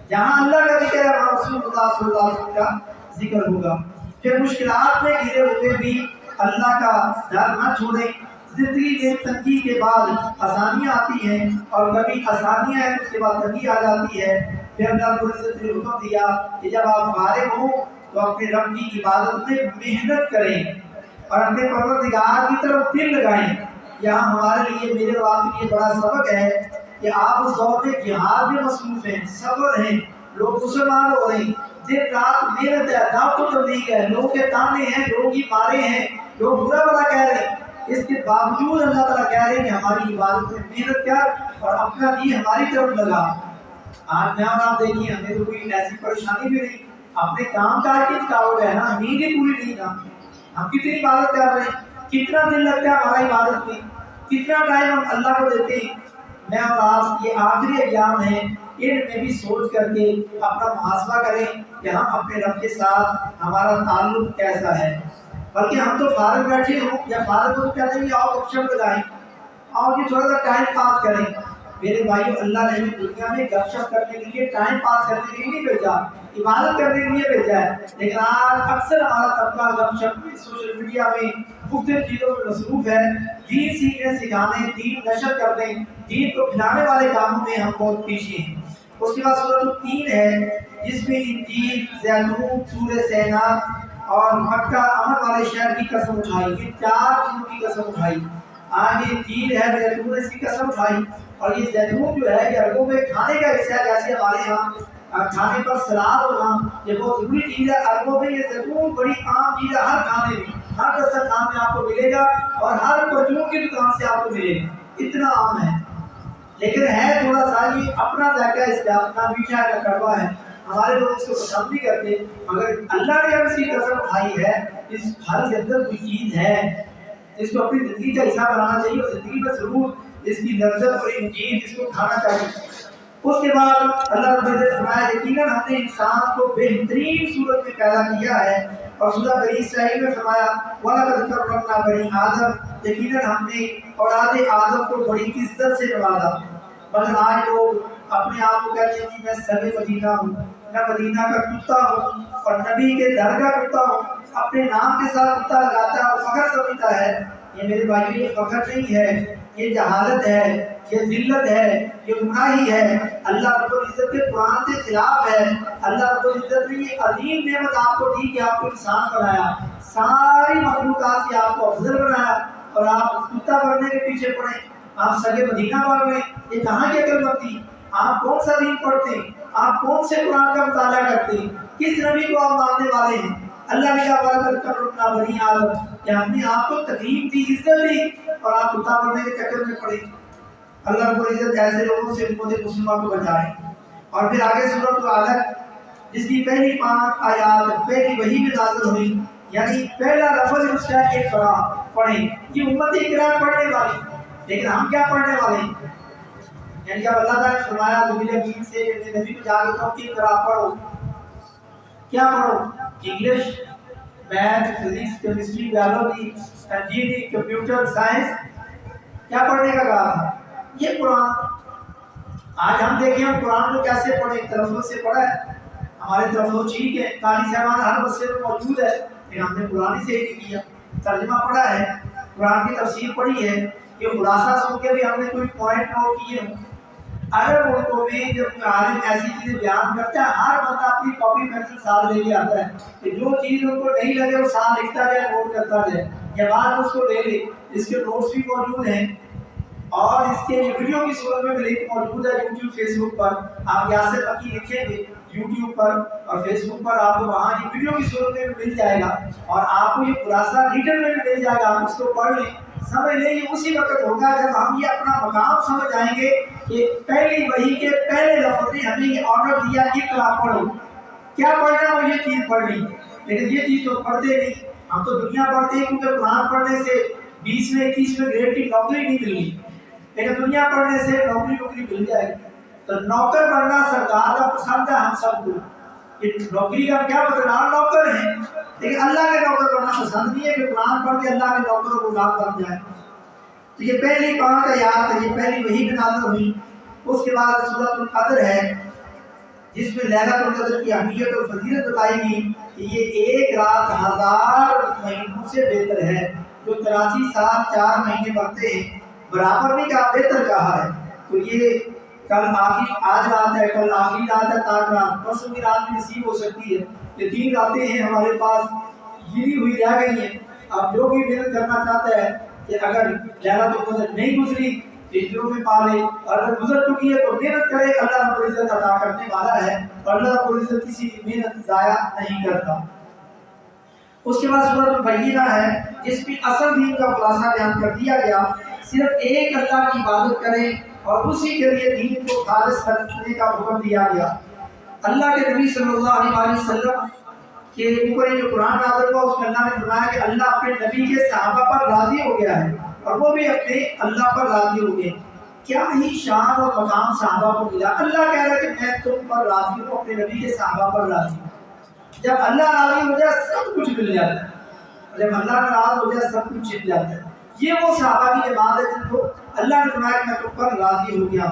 A: جہاں اللہ کا ذکر ہے وہاں رسول اللہ صلی اللہ علیہ وسلم کا ذکر ہوگا۔ پھر مشکلات میں گھرے ہوئے بھی اللہ کا ڈر نہ چھوڑیں۔ زندگی میں تنگی کے بعد آسانیاں آتی ہیں، اور کبھی آسانیاں ہیں اس کے بعد تنگی آ جاتی ہے۔ پھر اللہ رب العزت نے حکم دیا کہ جب آپ فارغ ہوں تو اپنے رب کی عبادت میں محنت کریں اور اپنے پروردگار کی طرف دل لگائیں۔ یہاں ہمارے لیے، میرے اور آپ کے لیے بڑا سبق ہے کہ آپ اس دور میں جہاد میں مصروف ہیں، سفر ہیں، لوگ مسلمان ہو رہے ہیں، دن رات محنت ہے، دعوت و تبلیغ ہے، لوگوں کے تانے ہیں، لوگوں کی مارے ہیں، لوگ برا بھلا کہہ رہے ہیں، اس کے باوجود اللہ تعالیٰ کہہ رہے ہیں کہ ہماری عبادت میں محنت کر اور اپنا دین ہماری طرف لگا۔ آج میں اور آپ دیکھیے، ہمیں تو کوئی ایسی پریشانی بھی نہیں، اپنے کام کاج کی تھکاوٹ ہے نا، نیند ہی پوری نہیں نا، ہم کتنی عبادت کر رہے ہیں، کتنا دن لگتا ہے ہماری عبادت میں، کتنا ٹائم ہم اللہ کو دیتے ہیں۔ میں اور آپ یہ آخری ایام ہیں، ان میں بھی سوچ کر کے اپنا محاسبہ کریں کہ ہم اپنے رب کے ساتھ ہمارا تعلق کیسا ہے۔ بلکہ ہم تو فارغ بیٹھے ہوں یا فارغ ہو کہتے ہیں آؤ گپ شپ لگائیں، آؤ کہ تھوڑا سا ٹائم پاس کریں۔ میرے بھائیو، اللہ نے ہمیں دنیا میں گپ شپ کرنے کے لیے، ٹائم پاس کرنے کے لیے نہیں بھیجا، عبادت کرنے کے لیے بھیجا ہے۔ لیکن آج اکثر ہمارا طبقہ گپ شپ میں، سوشل میڈیا میں، مختلف چیزوں میں مصروف ہے۔ دین سیکھنے سکھانے، دین نشر کرنے، دین کو پھیلانے والے کاموں میں ہم بہت پیچھے ہیں۔ اس کے بعد سورۃ التین ہے جس میں انجیل، زیتون، طور سینا اور مکہ امن والے شہر کی قسم اٹھائی، یہ 4 چیزوں کی قسم اٹھائی۔ آگے انجیل ہے، زیتون نے اس کی قسم اٹھائی، اور یہ زیتون جو ہے یہ عربوں میں کھانے کا حصہ ہے، جیسے ہمارے یہاں کھانے پر سلاد ہونا یہ بہت ضروری چیز ہے۔ عربوں میں یہ زیتون بڑی عام چیز ہے، ہر کھانے میں، ہر دسترخوان میں آپ کو ملے گا، اور ہر پرچون کی دکان سے آپ کو ملے گا، اتنا عام ہے۔ لیکن ہے تھوڑا سا یہ اپنا ذائقہ، اس کا اپنا میٹھا ہے، کڑوا ہے، ہمارے لوگ اس کو پسند نہیں کرتے، مگر اللہ نے اب اس کی قسم اٹھائی ہے، اس پھل کے اندر کوئی چیز ہے، اس کو اپنی زندگی کا حصہ بنانا چاہیے، اور زندگی میں ضرور اس کی لذت اور انجیر اس کو کھانا چاہیے۔ اس کے بعد اللہ رب العزت فرمایا یقیناً ہم نے انسان کو بہترین صورت میں پیدا کیا ہے، اور سورہ بنی اسرائیل میں فرمایا وَلَقَدْ كَرَّمْنَا بَنِي آدم، یقیناً ہم نے اولاد آدم کو بڑی عزت سے نوازا۔ مگر آج لوگ اپنے آپ کو کہتے ہیں کہ میں سر مدینہ ہوں، میں مدینہ کا کتا ہوں اور نبی کے گھر کا کتا ہوں، اپنے نام کے ساتھ کتا لگاتا ہے اور فخر سمجھتا ہے۔ یہ میرے بھائیو یہ فخر نہیں ہے، یہ جہالت ہے، یہ ذلت ہے، یہ گناہی ہے، اللہ رب العزت کے قرآن کے خلاف ہے۔ اللہ رب العزت نے یہ عظیم نعمت آپ کو دی کہ آپ کو انسان بنایا، ساری مخلوقات سے آپ کو افضل بنایا، اور آپ کتا بننے کے پیچھے پڑے، آپ سگے مدینہ بن گئے۔ یہ کہاں کی عقل مندی؟ آپ کون سا دین پڑھتے ہیں؟ آپ کون سے قرآن کا مطالعہ کرتے ہیں؟ کس نبی کو آپ ماننے والے ہیں؟ اللہ نے کہا وَلَقَدْ كَرَّمْنَا بَنِي آدم، کہ ہم نے آپ کو تکریم دی، عزت دی، اور آپ کتا بننے کے چکر میں پڑے۔ اللہ رب العزت ایسے لوگوں سے امت مسلمہ کو بچائے۔ اور پھر آگے سورۃ العلق جس کی پہلی 5 آیات پہلی وحی میں نازل ہوئی، یعنی پہلا لفظ اس کا اقرا پڑھیں، یہ امت اقرا پڑھنے والی، لیکن ہم کیا پڑھنے والے ہیں؟ یعنی جب اللہ تعالیٰ نے فرمایا نبی امین سے نبی کو جا کے کہو کہ اقرا پڑھو، کیا پڑھو؟ English, math, physics, chemistry, biology, engineering, computer science, کیا پڑھنے کا کہا تھا؟ یہ قرآن۔ آج ہم دیکھیں ہم قرآن کو کیسے پڑھیں، تلفظ سے پڑھا ہے، ہمارے تلفظ ٹھیک ہے، قاری صاحبان ہر مسئلے میں موجود ہے، لیکن ہم نے قرآن ہی سے نہیں کیا، ترجمہ پڑھا ہے، قرآن کی تفسیر پڑھی ہے، یہ خلاصہ سن کے بھی ہم نے کوئی پوائنٹ نوٹ کیے ہوں۔ عرب ملکوں میں جب عالم ایسی چیزیں بیان کرتا ہے، ہر بندہ اپنی کاپی پینسل ساتھ لے کے آتا ہے کہ جو چیز ان کو نہیں لگے وہ ساتھ لکھتا جائے، نوٹ کرتا جائے، یا بات اس کو لے لے۔ اس کے نوٹس بھی موجود ہیں، اور اس کے ویڈیو کی صورت میں لنک موجود ہے یوٹیوب فیس بک پر، آپ یاسر مکی لکھیں گے یوٹیوب پر اور فیس بک پر، آپ کو وہاں یہ ویڈیو کی صورت میں مل جائے گا، اور آپ کو یہ خلاصہ ریٹن میں بھی مل جائے گا، آپ اس کو پڑھ لیں، سمجھ لیں۔ یہ اسی وقت ہوگا جب ہم یہ اپنا مقام سمجھ آئیں گے کہ پہلی وحی کے پہلے لفظ نے ہمیں یہ آرڈر دیا کہ اقرا پڑھو، کیا پڑھنا وہ یہ چیز پڑھنی، لیکن یہ چیز تو پڑھتے نہیں۔ ہم تو دنیا پڑھتے ہیں کیونکہ قرآن پڑھنے سے 20ویں 21ویں گریڈ کی نوکری نہیں ملنی، لیکن دنیا پڑھنے سے نوکری مل جائے گی۔ تو نوکر بننا سرکار کا پسند ہے ہم سب کو، یہ نوکری کا کیا مطلب؟ ہم نوکر ہیں، لیکن اللہ کے نوکر بننا پسند نہیں ہے کہ قرآن پڑھ کے اللہ کے نوکروں کو غلام بن جائے۔ تو یہ پہلی 5 آیات ہے، یہ پہلی وحی میں نازل ہوئی۔ اس کے بعد سورۃ القدر ہے جس میں لیلۃ القدر کی اہمیت اور فضیلت بتائی گئی کہ یہ ایک رات 1000 مہینوں سے بہتر ہے، جو 83 سال 4 مہینے بنتے ہیں، برابر نہیں کہا، بہتر کہا ہے۔ تو یہ کل آخری آج رات ہے، کل آخری رات ہے، تاک رات، پرسوں کی رات بھی نصیب ہو سکتی ہے۔ یہ 3 راتیں ہیں ہمارے پاس گری ہوئی رہ گئی ہیں۔ اب جو بھی محنت کرنا چاہتا ہے کہ اگر لیلۃ القدر نہیں گزری دنوں میں پا لے، اور اگر گزر چکی ہے تو محنت کرے، اللہ رب العزت عطا کرنے والا ہے، اور اللہ رب العزت کسی کی محنت ضائع نہیں کرتا۔ اس کے بعد سورۃ البینہ ہے جس میں اصل دین کا خلاصہ بیان کر دیا گیا، صرف ایک اللہ کی عبادت کریں اور اسی کے لیے دین کو خالص کرنے کا حکم دیا گیا۔ اللہ کے نبی صلی اللہ علیہ وسلم کے اوپر جو قرآن نازل ہوا اس میں اللہ نے فرمایا کہ اللہ اپنے نبی کے صحابہ پر راضی ہو گیا ہے، اور وہ بھی اپنے اللہ پر راضی ہو گئے۔ کیا ہی شان اور مقام صحابہ کو ملا، اللہ کہہ رہا ہے کہ میں تم پر راضی ہوں، اپنے نبی کے صحابہ پر راضی ہوں۔ جب اللہ راضی ہو جائے سب کچھ مل جاتا ہے، جب اللہ ناراض ہو جائے سب کچھ چھپ جاتا ہے۔ یہ وہ صحابہ کی جماعت ہے جن کو اللہ نے فرمایا کہ میں تم پر راضی ہو گیا،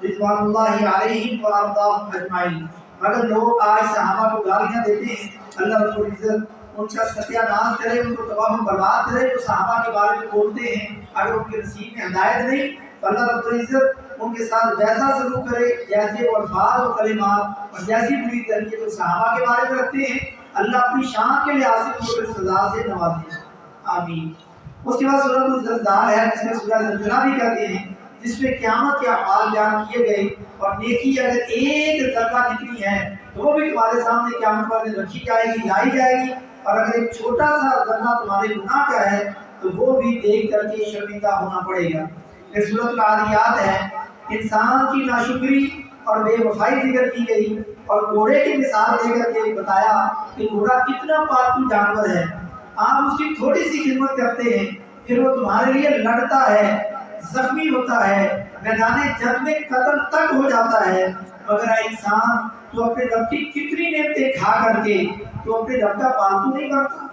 A: رضوان اللہ علیہم وارضاہم اجمعین۔ مگر لوگ آج صحابہ کو گالیاں دیتے ہیں، اللہ رب العزت ان کا ستیہ ناش کرے، ان کو تباہ و برباد کرے جو صحابہ کے بارے میں بولتے ہیں۔ اگر ان کے نصیب میں ہدایت نہیں تو اللہ رب العزت ان کے ساتھ ویسا سلوک کرے جیسے وہ الفاظ و کلمات اور جیسی بری تربیت جو صحابہ کے بارے میں رکھتے ہیں، اللہ اپنی شان کے لحاظ سے ان کو سزا سے نوازے، آمین۔ اس کے بعد سورۃ الزلزال ہے جس میں سورہ زلزلہ بھی کہتے ہیں، جس میں قیامت کے احوال بیان کیے گئے، اور نیکی اگر ایک ذرہ جتنی ہے تو وہ بھی تمہارے سامنے قیامت والے دن رکھی جائے گی، لائی جائے گی، اور اگر ایک چھوٹا سا ذرہ تمہارے گناہ کا ہے تو وہ بھی دیکھ کر کے شرمندہ ہونا پڑے گا۔ پھر سورۃ العادیات ہے، انسان کی ناشکری اور بے وفائی ذکر کی گئی، اور گھوڑے کی مثال دے کر کے بتایا کہ گھوڑا کتنا پالتو جانور ہے، آپ اس کی تھوڑی سی خدمت کرتے ہیں، پھر وہ تمہارے لیے لڑتا ہے، زخمی ہوتا ہے، میدان جنگ میں قتل تک ہو جاتا ہے، مگر اے انسان تو اپنے رب کی کتنی نعمتیں کھا کر کے تو اپنے رب کا پالتو نہیں بنتا،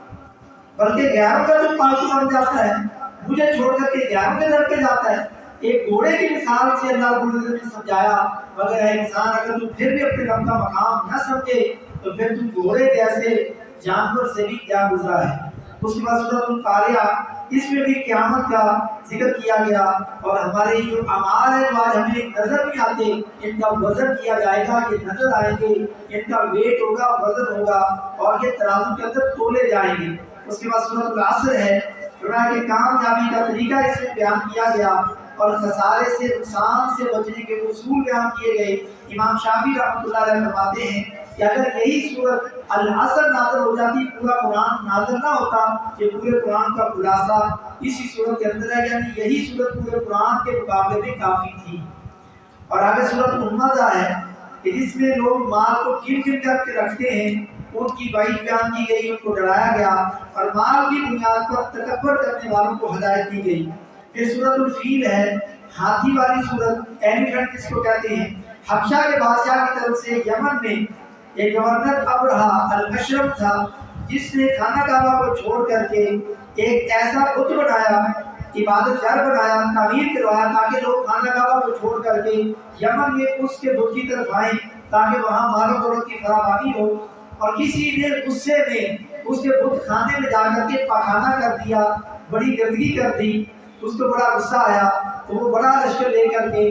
A: بلکہ غیروں کا تو پالتو بن جاتا ہے، مجھے چھوڑ کر کے غیروں کے در پہ جاتا ہے۔ ایک گھوڑے کی مثال سے اللہ رب العزت نے سمجھایا، مگر اے انسان اگر تو پھر بھی اپنے رب کا مقام نہ سمجھے تو پھر تو گھوڑے جیسے جانور سے بھی کیا گزرا ہے۔ اس کے بعد سورۃ القاریہ، اس میں بھی قیامت کا ذکر کیا گیا، اور ہمارے جو اعمال ہیں جو آج ہمیں نظر نہیں آتے ان کا وزن کیا جائے گا، یہ نظر آئیں گے، ان کا ویٹ ہوگا، وزن ہوگا، اور یہ ترازو کے اندر تولے جائیں گے۔ اس کے بعد سورۃ العصر ہے، کہ کامیابی کا طریقہ اس میں بیان کیا گیا اور خسارے سے، نقصان سے بچنے کے اصول بیان کیے گئے۔ امام شافعی رحمۃ اللہ علیہ فرماتے ہیں کہ اگر یہی سورۃ العصر نازل ہو جاتی، پورا قرآن نازل نہ ہوتا، یہ پورے قرآن کا خلاصہ اسی سورت کے اندر ہے، یعنی یہی سورت پورے قرآن کے مقابلے میں کافی تھی۔ اور آگے سورۃ الہمزہ ہے کہ جس میں لوگ مال کو گن گن کر کے رکھتے ہیں، ان کی وعید بیان کی گئی، ان کو ڈرایا گیا، اور مال کی بنیاد پر تکبر کرنے والوں کو ہدایت دی گئی۔ پھر سورۃ الفیل ہے، ہاتھی والی سورت، ایلیفنٹ جس کو کہتے ہیں۔ حبشہ کے بادشاہ کی طرف سے یمن میں ایک گورنر ابرہا الاشرم تھا، جس نے خانہ کعبہ کو چھوڑ کر کے ایک ایسا بت بنایا، عبادت گاہ بنایا، تعمیر کروایا، تاکہ لوگ خانہ کعبہ کو چھوڑ کر کے یمن میں اس کے بت کی طرف آئیں، تاکہ وہاں مال و دولت کی فراوانی ہو۔ اور کسی نے غصے میں اس کے بت خانے میں جا کر کے پاخانہ کر دیا، بڑی گندگی کر دی، اس کو بڑا غصہ آیا، تو وہ بڑا لشکر لے کر کے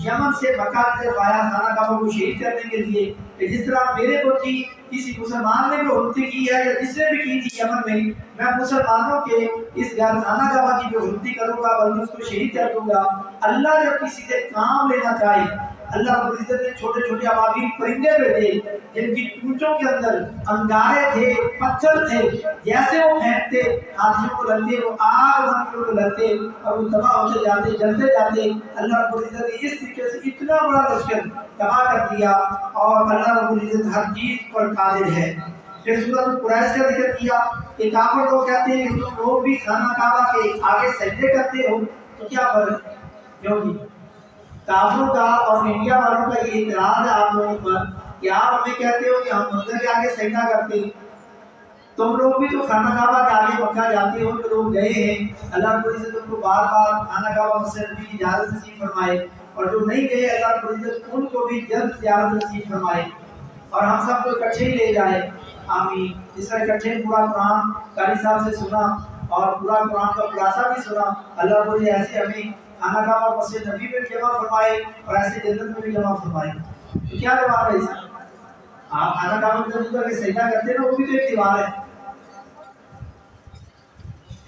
A: یمن سے مکہ کی طرف آیا خانہ کعبہ کو شہید کرنے کے لیے، کہ جس طرح میرے بت کی کسی مسلمان نے بھی حرمتی کی ہے، یا جس نے بھی کی تھی یمن میں مسلمانوں کے اس غیر خانہ کعبہ کی بھی حرمتی کروں گا، بلکہ اس کو شہید کر دوں گا۔ اللہ جب کسی سے کام لینا چاہے، اللہ رب العزت نے چھوٹے چھوٹے ابابیل پرندے بھیجے جن کی چونچوں کے اندر انگارے تھے، پتھر تھے، جیسے وہ پھینکتے ہاتھیوں کو لگتے، وہ آگ بن کے لگتے اور وہ تباہ ہوتے جاتے، جلتے جاتے۔ اللہ رب العزت نے اس طریقے سے اتنا بڑا لشکر تباہ کر دیا، اور اللہ رب العزت ہر چیز پر قادر ہے۔ پھر سورۃ قریش کا ذکر کیا کہ کافر لوگ کہتے ہیں کہ تم لوگ بھی خانہ کعبہ کے آگے سجدے کرتے ہو، تو کیا فرق ہے؟ کیوں جی؟ کافروں کا اور انڈیا والوں کا یہ اعتراض ہے آپ لوگوں پر کہ آپ ہمیں کہتے ہو کہ ہم منظر کے آگے سجدہ کرتے ہیں، تم لوگ بھی تو خانہ کعبہ کے آگے مکہ جاتے ہو، جو لوگ گئے ہیں اللہ رب العزت ان کو بار بار خانہ کعبہ مسجد نبوی کی زیارت نصیب فرمائے، اور جو نہیں گئے اللہ رب العزت ان کو بھی جلد زیارت نصیب فرمائے، اور ہم سب کو اکٹھے ہی لے جائے، آمین۔ جس طرح اکٹھے پورا قرآن قاری صاحب سے سنا اور پورا قرآن کا خلاصہ بھی سنا، اللہ رب العزت ایسے ہمیں خانہ کعبہ مسجد نبی میں بھی جمع فرمائے اور ایسے جنت میں بھی جمع فرمائے۔ تو کیا جواب ہے اس کا؟ آپ خانہ کعبہ میں جب کر کے سجدہ کرتے ہیں نا، وہ بھی تو ایک دیوار ہے۔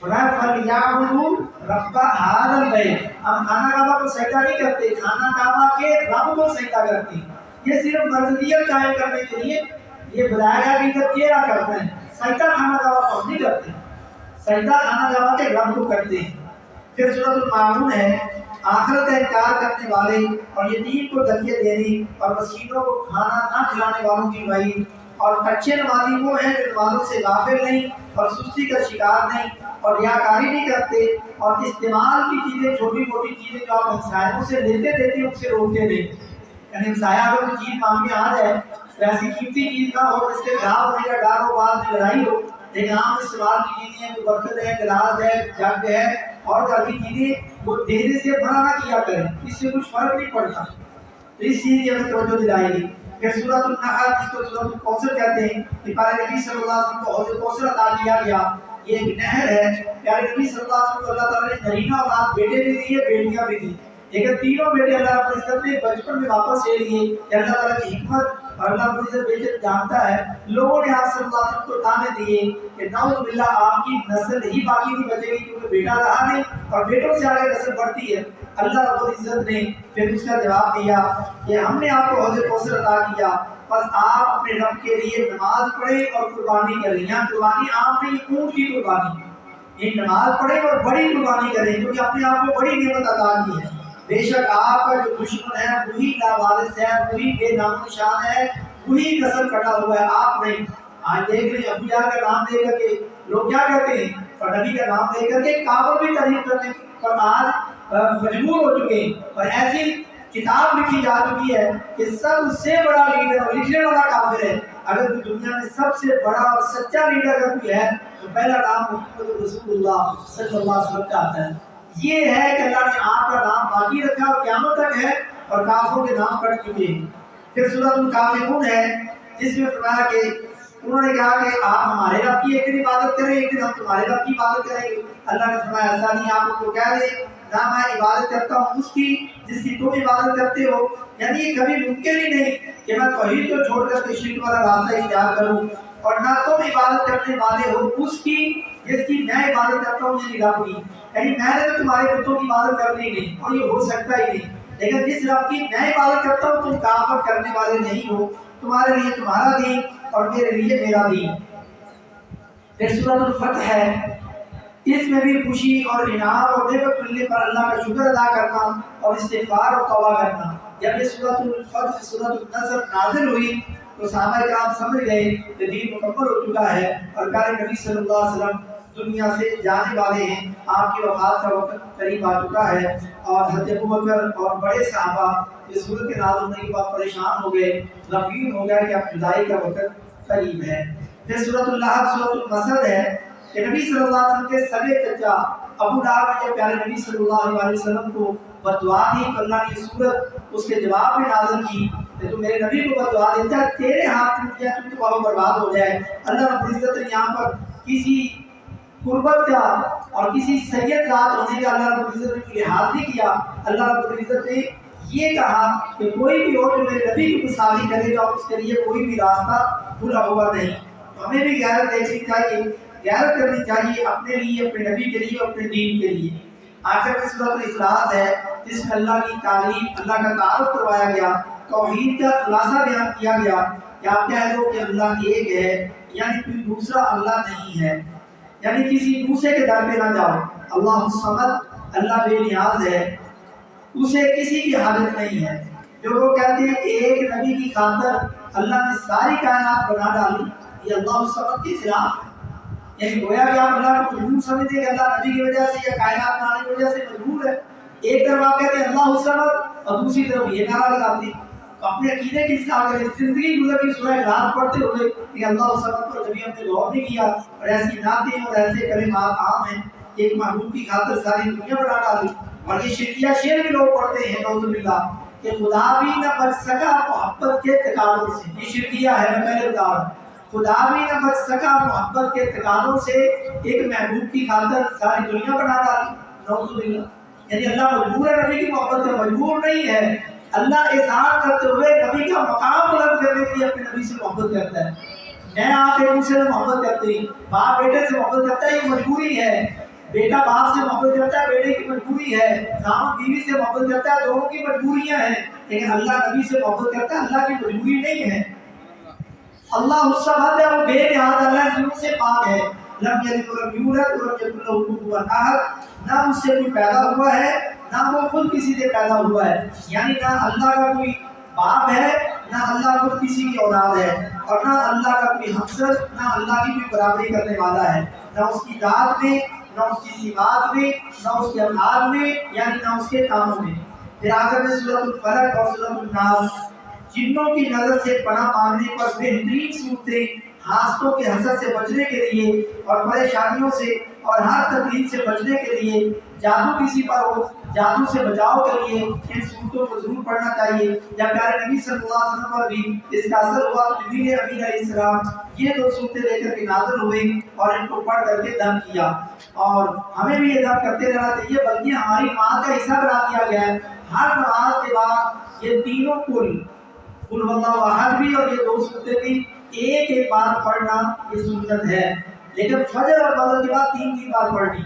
A: فَلْيَعْبُدُوا رَبَّ هَٰذَا الْبَيْتِ، ہم خانہ کعبہ کو سجدہ نہیں کرتے، خانہ کعبہ کے رب کو سجدہ کرتے ہیں۔ یہ صرف مرضیت قائم کرنے کے لیے یہ بتایا گیا کہ ادھر چہرہ کرتے ہیں، سجدہ خانہ کعبہ کو نہیں کرتے، سجدہ خانہ کعبہ کے رب کو کرتے ہیں۔ پھر سورۃ الماعون ہے، آخرت کا انکار کرنے والے اور یتیم کو دھکے دینے اور مسکینوں کو کھانا نہ کھلانے والوں کی وعید، اور اچھے نمازی وہ ہیں جو نمازوں سے غافل نہیں اور سستی کا شکار نہیں اور ریاکاری نہیں کرتے، اور استعمال کی چیزیں، چھوٹی موٹی چیزیں جو آپ ہمسایوں سے لیتے دیتے ان سے روکتے نہیں، یعنی ہمسایہ اگر کوئی چیز مانگنے آ جائے تو ایسی قیمتی چیز نہ ہو جس کے خراب ہونے کا ڈر ہو، بعد میں لڑائی ہو، لیکن عام استعمال کی چیزیں، کوئی برتن ہے، گلاس ہے، جگ ہے اور گھر کی چیزیں، وہ دینے سے منع نہ کیا کریں، اس سے کچھ فرق نہیں پڑتا۔ تو اس چیز کی ہمیں توجہ دلائی گئی۔ پھر سورۃ النحل جس کو سورۃ الکوثر کہتے ہیں، کہ پیارے نبی صلی اللہ علیہ وسلم کو حوض کوثر عطا کیا گیا، یہ ایک نہر ہے۔ پیارے نبی صلی اللہ علیہ وسلم کو اللہ تعالیٰ نے نرینہ اولاد، بیٹے بھی دیے، بیٹیاں بھی دی، لیکن تینوں بیٹے اللہ رب العزت نے بچپن میں واپس لے لیے، کہ اللہ تعالیٰ کی حکمت اور اللہ رب العزت بیٹے جانتا ہے۔ لوگوں نے آپ صلی اللہ علیہ وسلم کو تانے دیے کہ نعوذ باللہ آپ کی نسل ہی باقی نہیں بچے گی، کیونکہ بیٹا رہا نہیں اور بیٹوں سے آگے نسل بڑھتی ہے۔ اللہ رب العزت نے پھر اس کا جواب دیا کہ ہم نے آپ کو حوض کوثر عطا کیا، بس آپ اپنے رب کے لیے نماز پڑھیں اور قربانی کریں۔ یہاں قربانی عام نہیں، اونٹ کی قربانی، یہ نماز پڑھیں اور بڑی قربانی کریں، کیونکہ اپنے آپ کو بڑی نعمت عطا کی ہے۔ بے شک آپ کا جو دشمن ہے وہی لاوارث ہے، وہی بے نام و نشان ہے، وہی نسل کٹا ہوا ہے، آپ نہیں۔ آج دیکھ لیں ابو جہل کا نام لے کر کے لوگ کیا کہتے ہیں، اور نبی کا نام لے کر کے کافر بھی تعریف کرنے پر آج مجبور ہو چکے ہیں، اور ایسی کتاب لکھی جا چکی ہے کہ سب سے بڑا لیڈر اور لکھنے والا کافر ہے. اگر کوئی دنیا میں سب سے بڑا اور سچا لیڈر اگر کوئی ہے تو پہلا نام محمد رسول اللہ صلی اللہ علیہ وسلم کا آتا ہے. یہ ہے کہ اللہ نے آپ کا نام باقی رکھا اور قیامت تک ہے اور کافروں کے نام کٹ چکے ہیں. پھر سورۃ الکافرون ہے جس میں فرمایا کہ انہوں نے کہا کہ آپ ہمارے رب کی ایک دن عبادت کریں ایک دن ہم تمہارے رب کی عبادت کریں گے. اللہ نے فرمایا ایسا نہیں, آپ ان کو کہہ دیں نہ میں عبادت کرتا ہوں اس کی جس کی تم عبادت کرتے ہو. یعنی یہ کبھی ممکن ہی نہیں کہ میں توحید کو چھوڑ کر کے شرک والا راستہ اختیار کروں, اور نہ تم عبادت کرنے والے ہو اس کی جس کی میں عبادت کرتا ہوں, یعنی رب کی. یعنی میں نے تو تمہارے بتوں کی عبادت کرنی نہیں اور یہ ہو سکتا ہی نہیں, لیکن جس رب کی میں عبادت کرتا ہوں تم کافر کرنے والے نہیں ہو. تمہارے لیے تمہارا دین اور میرے لیے میرا دین. پھر سورۃ الفتح ہے, اس میں بھی خوشی اور انعام اور نعمت ملنے پر اللہ کا شکر ادا کرنا اور استغفار اور توبہ کرنا. جب یہ سورۃ الفتح سورۃ النصر نازل ہوئی تو صحابہ کرام سمجھ گئے کہ دین مکمل ہو چکا ہے اور پیارے نبی صلی اللہ علیہ وسلم دنیا سے جانے والے ہیں, آپ کی وفات کا وقت قریب آ چکا ہے. اور حضرت ابوبکر اور بڑے صحابہ اس سورت کے نازل ہونے کے بعد پریشان ہو گئے, غمگین ہو گیا کہ اب جدائی کا وقت قریب ہے. پھر سورۃ اللحد سورۃ المسد ہے کہ نبی صلی اللہ علیہ وسلم کے سگے چچا ابو لہب نے جب پیارے نبی صلی اللہ علیہ وسلم کو بددعا دی تو اللہ نے یہ سورت اس کے جواب میں نازل کی کہ تو میرے نبی کو بددعا دیتا ہے تیرے ہاتھ میں کیا تم تو برباد ہو جائے. اللہ رب العزت نے یہاں پر کسی قربت کا اور کسی سید ذات ہونے کا اللہ رب العزت نے لحاظ نہیں کیا. اللہ رب العزت نے یہ کہا کہ کوئی بھی ہو جو میرے نبی کی گستاخی کرے گا اس کے لیے کوئی بھی راستہ کھلا ہوا نہیں. ہمیں بھی غیرت دیکھنی چاہیے, غیرت کرنی چاہیے اپنے لیے, اپنے نبی کے لیے, اپنے دین کے لیے. آخر میں سورۃ الاخلاص ہے جس میں اللہ کی تعریف, اللہ کا تعارف کروایا گیا, توحید کا خلاصہ بیان کیا گیا کہ آپ کہہ دو کہ اللہ ایک ہے, یعنی کوئی دوسرا اللہ نہیں ہے, یعنی کسی دوسرے کے در پہ نہ جاؤ. اللہ الصمد, اللہ بے نیاز ہے, اسے کسی کی حاجت نہیں ہے. جو لوگ کہتے ہیں کہ ایک نبی کی خاطر اللہ نے ساری کائنات بنا ڈالی, یہ اللہ الصمد کے خلاف ہے. یعنی گویا کہ آپ اللہ کو مجبور سمجھتے ہیں کہ اللہ نبی کی وجہ سے یا کائنات بنانے کی وجہ سے مجبور ہے. ایک طرف آپ کہتے ہیں اللہ الصمد اور دوسری طرف یہ نعرہ لگاتے ہیں. اپنے عقیدے کی اصلاح کریں, زندگی گزر کی سورہ اخلاص پڑھتے ہوئے کہ اللہ الصمد پر کبھی ہم نے غور نہیں کیا, اور ایسی نعتیں اور ایسے کلمات عام ہیں ایک محبوب کی خاطر ساری دنیا بنا ڈالی. اور یہ شرکیہ شعر بھی لوگ پڑھتے ہیں نعوذ باللہ کہ خدا بھی نہ بچ سکا محبت کے تقاضوں سے. یہ شرکیہ ہے, میں پہلے بتا رہا ہوں. خدا بھی نہ بچ سکا محبت کے تقاضوں سے, ایک محبوب کی خاطر ساری دنیا بنا ڈالی. نعوذ باللہ. یعنی اللہ مجبور ہے نبی کی محبت سے, مجبور نہیں ہے. اللہ اظہار کرتے ہوئے نبی کا مقام بلند کرنے کے لیے اپنے نبی سے محبت کرتا ہے. میں آپ ایک دوسرے سے محبت کرتے ہیں, باپ بیٹے سے محبت کرتا ہے, یہ مجبوری ہے. بیٹا باپ سے محبت کرتا ہے, بیٹے کی مجبوری ہے. خاوند بیوی سے محبت کرتا ہے, دونوں کی مجبوریاں ہیں. لیکن اللہ نبی سے محبت کرتا ہے, اللہ کی مجبوری نہیں ہے. اللہ الصمد ہے, وہ بے نیاز, اللہ جنوں سے پاک ہے. لم یلد ولم یولد ولم یکن له کفوا احد, نہ اس سے کوئی پیدا ہوا ہے نہ وہ خود کسی سے پیدا ہوا ہے. یعنی نہ اللہ کا کوئی باپ ہے نہ اللہ خود کسی کی اولاد ہے, اور نہ اللہ کا کوئی ہمسر, نہ اللہ کی کوئی برابری کرنے والا ہے, نہ اس کی ذات میں, نہ اس کی صفات میں, نہ اس کے افعال میں, یعنی نہ اس کے کاموں میں. پھر آخر میں سورۃ الفلق اور سورۃ الناس, جنوں کی نظر سے پناہ مانگنے پر بہترین صورتیں, حاسدوں کے حسد سے بچنے کے لیے اور پریشانیوں سے اور ہر تکلیف سے بچنے کے لیے, جادو کسی پر ہو جادو سے بچاؤ کے لیے ان صورتوں کو ضرور پڑھنا چاہیے. یا پیارے نبی صلی اللہ علیہ وسلم پر بھی اس کا اثر ہوا تو جبریل امین علیہ السلام یہ دو صورتیں لے کر کے نازل ہوئے اور ان کو پڑھ کر کے دم کیا. اور ہمیں بھی یہ دم کرتے رہنا چاہیے, بلکہ ہماری ماں کا حصہ بنا دیا گیا ہے. ہر نماز کے بعد یہ تینوں قل واللہ احد بھی اور یہ دو صورتیں بھی ایک ایک بار پڑھنا یہ سنت ہے. لیکن فجر اور مغرب کے بعد تین بار پڑھنی,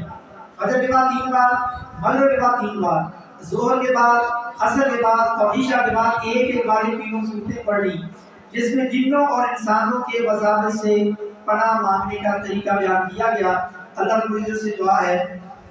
A: فجر کے بعد 3 بار, مغرب کے بعد 3 بار, ظہر کے بعد, عصر کے بعد اور عشاء کے بعد ایک ایک بار یہ تینوں صورتیں پڑھنی, جس میں جنوں اور انسانوں کے وساوس سے پناہ مانگنے کا طریقہ بیان کیا گیا. اللہ رب العزت سے دعا ہے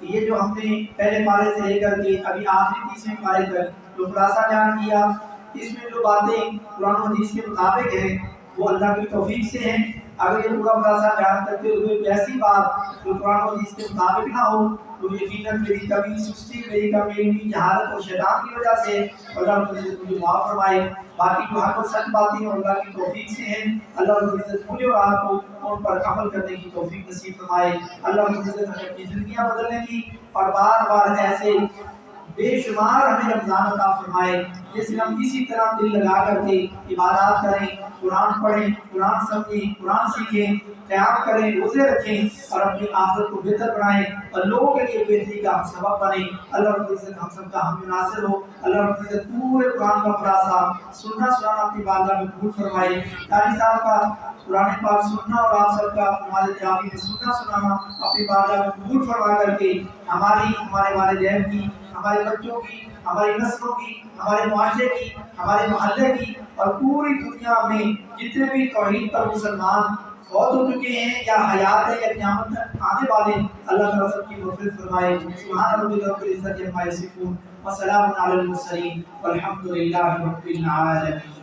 A: کہ یہ جو ہم نے پہلے پارے سے لے کر کے ابھی آخری 30ویں پارے تک جو خلاصہ بیان کیا, اس میں جو باتیں قرآن و حدیث کے مطابق ہیں وہ اللہ کی توفیق سے ہیں۔ اگر یہ پورا خلاصہ بیان کرتے ہوئے ایسی بات جو قرآن و حدیث کے مطابق نہ ہو تو یقیناً میری کمی سستی، میری کمی علمی جہالت اور شیطان کی وجہ سے اللہ رب العزت مجھے معاف فرمائے۔ باقی جو حق اور سچ باتیں اور اللہ کی توفیق سے ہیں، اللہ رب العزت مجھے اور آپ کو ان پر عمل کرنے کی توفیق نصیب فرمائے۔ اللہ رب العزت ہمیں اپنی زندگیاں بدلنے کی اور بار بار ایسے بے شمار ہمیں رمضان عطا فرمائے جس میں ہم اسی طرح دل لگا کر کے عبادات کریں، قرآن پڑھیں، قرآن سمجھیں، قرآن سیکھیں، قیام کریں، روزے رکھیں اور اپنی آخرت کو بہتر بنائیں اور لوگوں کے لیے بہتری کا ہم سبب بنیں۔ اللہ رب العزت ہم سب کا ہم ناصر ہو۔ اللہ رب العزت پورے قرآن کا خلاصہ سننا سنانا اپنی بارگاہ میں قبول فرمائے۔ قاری صاحب کا قرآن پاک سننا اور آپ سب کا ہمارے تراویح میں سننا سنانا اپنی بارگاہ میں قبول فرما کر کے ہمارے والدین کی، ہمارے بچوں کی، ہماری نسلوں کی، ہمارے معاشرے کی، ہمارے محلے کی اور پوری دنیا میں جتنے بھی توحید پر مسلمان فوت ہو چکے ہیں یا حیات ہے یا قیامت تک آنے والے، اللہ تعالیٰ سب کی مغفرت فرمائے۔ سبحان ربک رب العزت عما یصفون وسلام علی المرسلین والحمد للہ رب العالمین۔